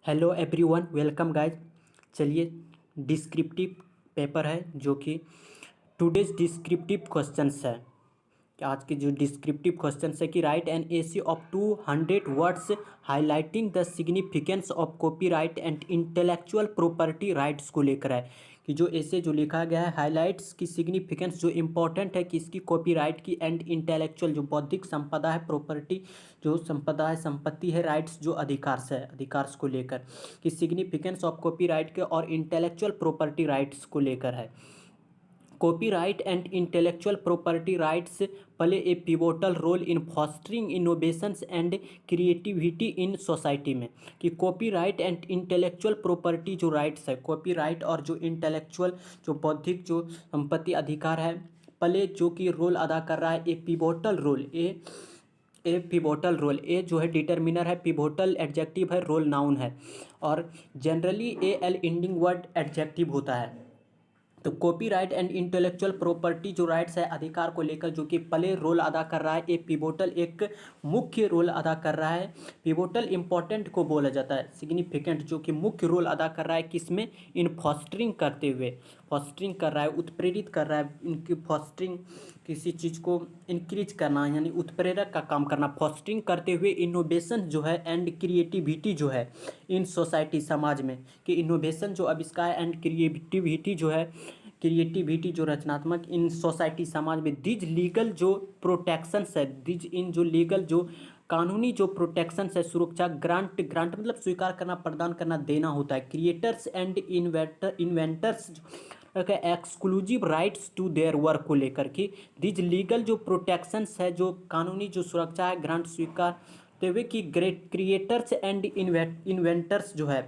Hello everyone, welcome guys. चलिए, descriptive paper है जो कि टुडेज डिस्क्रिप्टिव क्वेश्चंस है कि आज के जो डिस्क्रिप्टिव क्वेश्चंस है कि right an essay of 200 words highlighting the significance of copyright and intellectual property rights को लेकर है कि जो ऐसे जो लिखा गया है हाईलाइट्स की सिग्निफिकेंस जो इम्पोर्टेंट है कि इसकी कॉपीराइट की एंड इंटेलेक्चुअल जो बौद्धिक संपदा है प्रॉपर्टी जो संपदा है संपत्ति है राइट्स जो अधिकार से अधिकार को लेकर कि सिग्निफिकेंस ऑफ कॉपीराइट के और इंटेलेक्चुअल प्रॉपर्टी राइट्स को लेकर है। Copyright and intellectual property rights play a pivotal role in fostering innovations and creativity in society में कि कॉपीराइट एंड इंटेलेक्चुअल प्रॉपर्टी जो राइट्स है कॉपीराइट और जो इंटेलेक्चुअल जो बौद्धिक जो संपत्ति अधिकार है प्ले जो कि रोल अदा कर रहा है ए पिवोटल रोल पिवोटल रोल ए जो है डिटर्मिनर है पिवोटल एडजेक्टिव है रोल नाउन है और generally A L ending word adjective होता है। तो कॉपीराइट एंड इंटेलेक्चुअल प्रॉपर्टी जो राइट्स है अधिकार को लेकर जो कि प्ले रोल अदा कर रहा है ए पिवोटल एक मुख्य रोल अदा कर रहा है। पिवोटल इंपॉर्टेंट को बोला जाता है सिग्निफिकेंट जो कि मुख्य रोल अदा कर रहा है किसमें इन फॉस्टरिंग करते हुए फॉस्टरिंग कर रहा है उत्प्रेरित कर रहा है इनकी फॉस्टरिंग किसी चीज़ को इंक्रीज करना यानी उत्प्रेरक का काम करना फॉस्टरिंग करते हुए इनोवेशन जो है एंड क्रिएटिविटी जो है इन सोसाइटी समाज में कि इनोवेशन जो आविष्कार एंड क्रिएटिविटी जो रचनात्मक इन सोसाइटी समाज में दिज लीगल जो प्रोटेक्शंस है दिज इन जो लीगल जो कानूनी जो प्रोटेक्शंस है सुरक्षा ग्रांट मतलब स्वीकार करना प्रदान करना देना होता है creators and inventors exclusive rights to their work को लेकर कि दिज लीगल जो प्रोटेक्शंस है जो कानूनी जो सुरक्षा है ग्रांट स्वीकार करते हुए कि ग्रेट क्रिएटर्स एंड इन्वेंटर्स जो है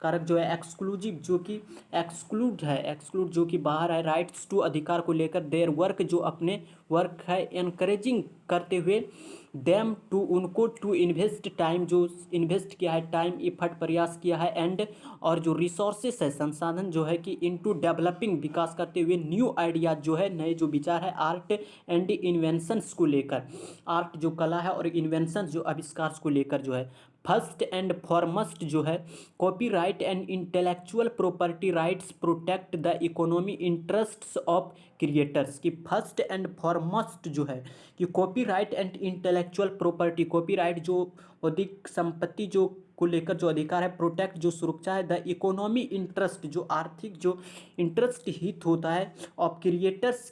कारक जो है एक्सक्लूसिव जो कि एक्सक्लूड जो कि बाहर है राइट्स टू अधिकार को लेकर देयर वर्क जो अपने वर्क है एनकरेजिंग करते हुए देम टू उनको टू इन्वेस्ट टाइम जो इन्वेस्ट किया है टाइम इफर्ट प्रयास किया है एंड और जो रिसोर्सेस है संसाधन जो है कि इनटू डेवलपिंग विकास करते हुए न्यू आइडियाज जो है नए जो विचार है आर्ट एंड इन्वेंशंस को लेकर आर्ट जो कला है और इन्वेंशंस जो आविष्कार को लेकर जो है फर्स्ट एंड फॉरमोस्ट जो है copyright and intellectual property rights protect the economy interests of creators की फर्स्ट एंड फॉरमोस्ट जो है कि copyright and intellectual property copyright जो बौद्धिक संपत्ति जो को लेकर जो अधिकार है प्रोटेक्ट जो सुरक्षा है द इकोनॉमी इंटरेस्ट जो आर्थिक जो इंटरेस्ट हित होता है ऑफ क्रिएटर्स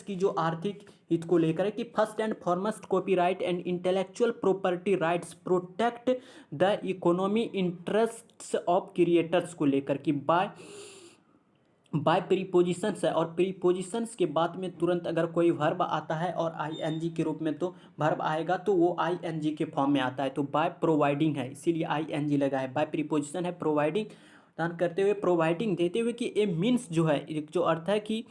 की जो आर्थिक हित को लेकर है कि first and foremost copyright and intellectual property rights protect the economy interests of creators को लेकर कि बाय प्रीपोजिशंस है और प्रीपोजिशंस के बाद में तुरंत अगर कोई वर्ब आता है और आईएनजी के रूप में तो वर्ब आएगा तो वो आईएनजी के फॉर्म में आता है तो बाय प्रोवाइडिंग है इसीलिए आईएनजी लगा है बाय प्रीपोजिशन है प्रोवाइडिंग दान करते हुए प्रोवाइडिंग देते हुए कि ए मीन्स जो है एक जो अर्थ है कि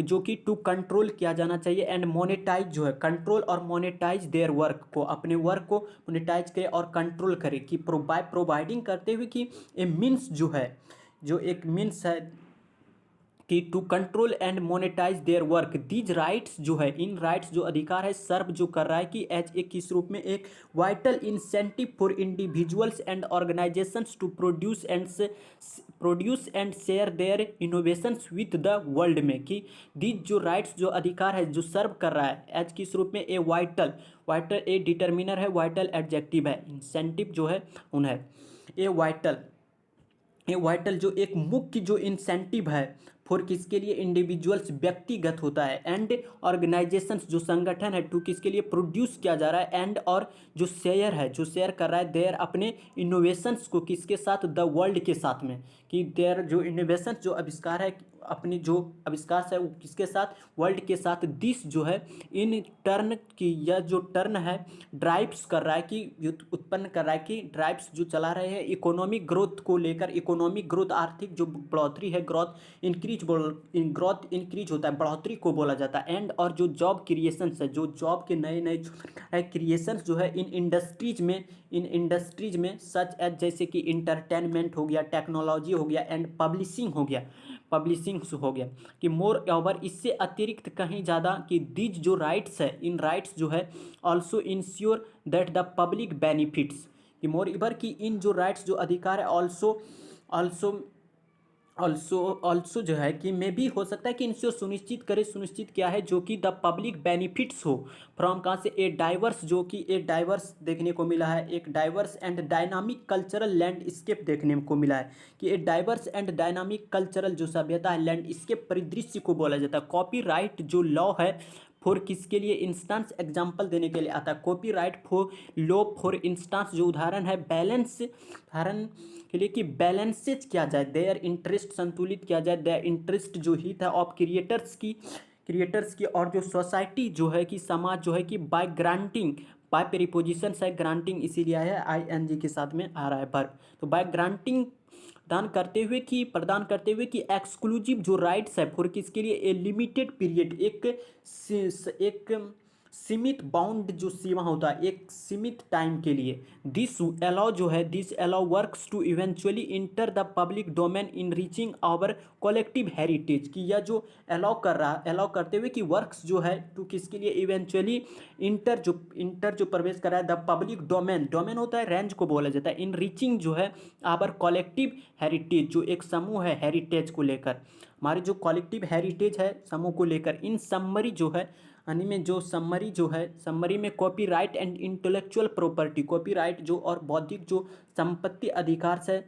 जो कि टू कंट्रोल किया जाना चाहिए एंड मोनेटाइज जो है कंट्रोल और मोनेटाइज देयर वर्क को अपने वर्क को मोनेटाइज करे और कंट्रोल करे कि बाय प्रोवाइडिंग करते हुए कि ए मीन्स जो है जो एक मीन्स है कि to control and monetize their work these rights जो है इन राइट्स जो अधिकार है सर्व जो कर रहा है कि एज एक किस रूप में एक vital incentive for individuals and organisations to produce and share their innovations with the world में कि दीज जो राइट्स जो अधिकार है जो सर्व कर रहा है एज किस रूप में ए वाइटल ए डिटर्मिनर है वाइटल एडजेक्टिव है इंसेंटिव जो है उन्हें ए वाइटल जो एक मुख्य जो इंसेंटिव है फॉर किसके लिए इंडिविजुअल्स व्यक्तिगत होता है एंड ऑर्गेनाइजेशंस जो संगठन है टू किसके लिए प्रोड्यूस किया जा रहा है एंड और जो शेयर है जो शेयर कर रहा है देयर अपने इनोवेशंस को किसके साथ द वर्ल्ड के साथ में कि देयर जो इनोवेशंस जो आविष्कार है अपनी जो आविष्कार है वो किसके साथ वर्ल्ड के साथ दिस जो है इन टर्न की यह जो टर्न है ड्राइव्स कर रहा है कि उत्पन्न कर रहा है कि ड्राइव्स जो चला रहे हैं इकोनॉमिक ग्रोथ को लेकर इकोनॉमिक ग्रोथ आर्थिक जो बढ़ोतरी है ग्रोथ इंक्रीज होता है बढ़ोतरी को बोला जाता है एंड और जो जॉब क्रिएशंस है जो जॉब के नए नए क्रिएशंस जो है इन इंडस्ट्रीज में सच एज जैसे कि इंटरटेनमेंट हो गया टेक्नोलॉजी हो गया एंड पब्लिशिंग हो गया कि मोर ओवर इससे अतिरिक्त कहीं ज़्यादा कि दीज जो राइट्स है इन राइट्स जो है also ensure that the public benefits कि मोर इवर की इन जो राइट्स जो अधिकार है ऑल्सो ऑल्सो ऑल्सो जो है कि मे भी हो सकता है कि इनसे सुनिश्चित क्या है जो कि द पब्लिक बेनिफिट्स हो फ्रॉम कहाँ से ए डाइवर्स, जो कि ए डाइवर्स देखने को मिला है, एक diverse and dynamic cultural landscape देखने को मिला है कि a diverse and dynamic cultural जो सभ्यता है लैंडस्केप परिदृश्य को बोला जाता है। कॉपीराइट जो लॉ है फॉर किसके लिए इंस्टांस एग्जाम्पल देने के लिए आता है, copyright for law for instance जो उदाहरण है बैलेंस, उदाहरण के लिए कि बैलेंसेज किया जाए, देयर इंटरेस्ट संतुलित किया जाए, देयर इंटरेस्ट जो हित है ऑफ क्रिएटर्स की और जो सोसाइटी जो है कि समाज जो है कि बाय ग्रांटिंग, बाय प्रीपोजिशन है ग्रांटिंग इसीलिए है आईएनजी के साथ में आ रहा है वर्ब, तो बाय ग्रांटिंग प्रदान करते हुए कि एक्सक्लूसिव जो राइट्स है फॉर किसके लिए ए लिमिटेड पीरियड, एक सीमित बाउंड जो सीमा होता है एक सीमित टाइम के लिए, this allow works to eventually enter the public domain in reaching our collective heritage, कि यह जो अलाउ करते हुए कि वर्क्स जो है टू किसके लिए इवेंचुअली इंटर जो प्रवेश कर रहा है द पब्लिक डोमेन होता है रेंज को बोला जाता है, इन रीचिंग जो है आवर कलेक्टिव हेरिटेज जो एक समूह है हेरिटेज को लेकर, हमारे जो कलेक्टिव हेरिटेज है समूह को लेकर, इन समरी जो है यानी में जो समरी में copyright and intellectual property, copyright जो और बौद्धिक जो संपत्ति अधिकार से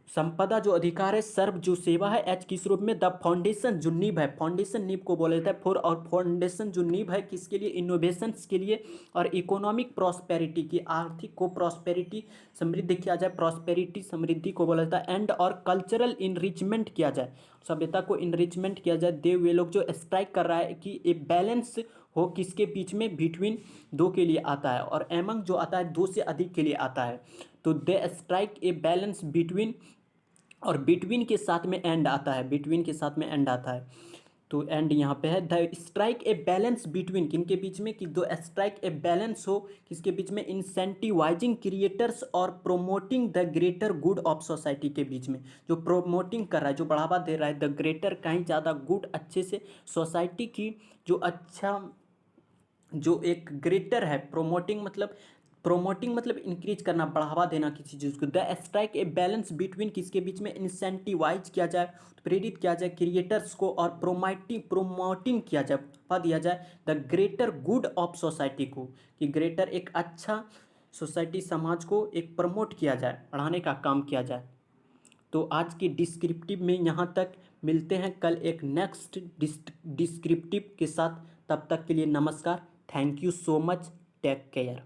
संपदा जो अधिकार है, सर्व जो सेवा है, एच किस रूप में द फाउंडेशन जो नींव है, फाउंडेशन नींव को बोला जाता है फॉर, और फाउंडेशन जो नींव है किसके लिए इनोवेशंस के लिए और इकोनॉमिक प्रॉस्पेरिटी की आर्थिक को प्रॉस्पेरिटी समृद्धि किया जाए, प्रॉस्पेरिटी समृद्धि को बोला जाता है, एंड और कल्चरल इनरिचमेंट किया जाए, सभ्यता को इनरिचमेंट किया जाए। दे वे लोग जो स्ट्राइक कर रहा है कि ए बैलेंस हो किसके बीच में, बिटवीन दो के लिए आता है और एमंग जो आता है दो से अधिक के लिए आता है, तो they strike a balance between, और बिटवीन के साथ में एंड आता है, बिटवीन के साथ में एंड आता है, तो एंड यहाँ पे है the strike a balance between किनके बीच में, कि दो स्ट्राइक ए बैलेंस हो किसके बीच में, इंसेंटिवाइजिंग क्रिएटर्स और promoting the greater good of society के बीच में, जो प्रोमोटिंग कर रहा है जो बढ़ावा दे रहा है द ग्रेटर कहीं ज़्यादा गुड अच्छे से सोसाइटी की जो अच्छा जो एक ग्रेटर है, प्रोमोटिंग मतलब इंक्रीज करना बढ़ावा देना किसी चीज़ को, the strike a balance between किसके बीच में, इंसेंटिवाइज किया जाए प्रेरित किया जाए क्रिएटर्स को और प्रोमोटिंग किया जाए बढ़ावा दिया जाए the greater good of society को, कि ग्रेटर एक अच्छा सोसाइटी समाज को एक प्रमोट किया जाए बढ़ाने का काम किया जाए। तो आज की डिस्क्रिप्टिव में यहाँ तक, मिलते हैं कल एक नेक्स्ट डिस्क्रिप्टिव के साथ, तब तक के लिए नमस्कार, thank you so much, take care.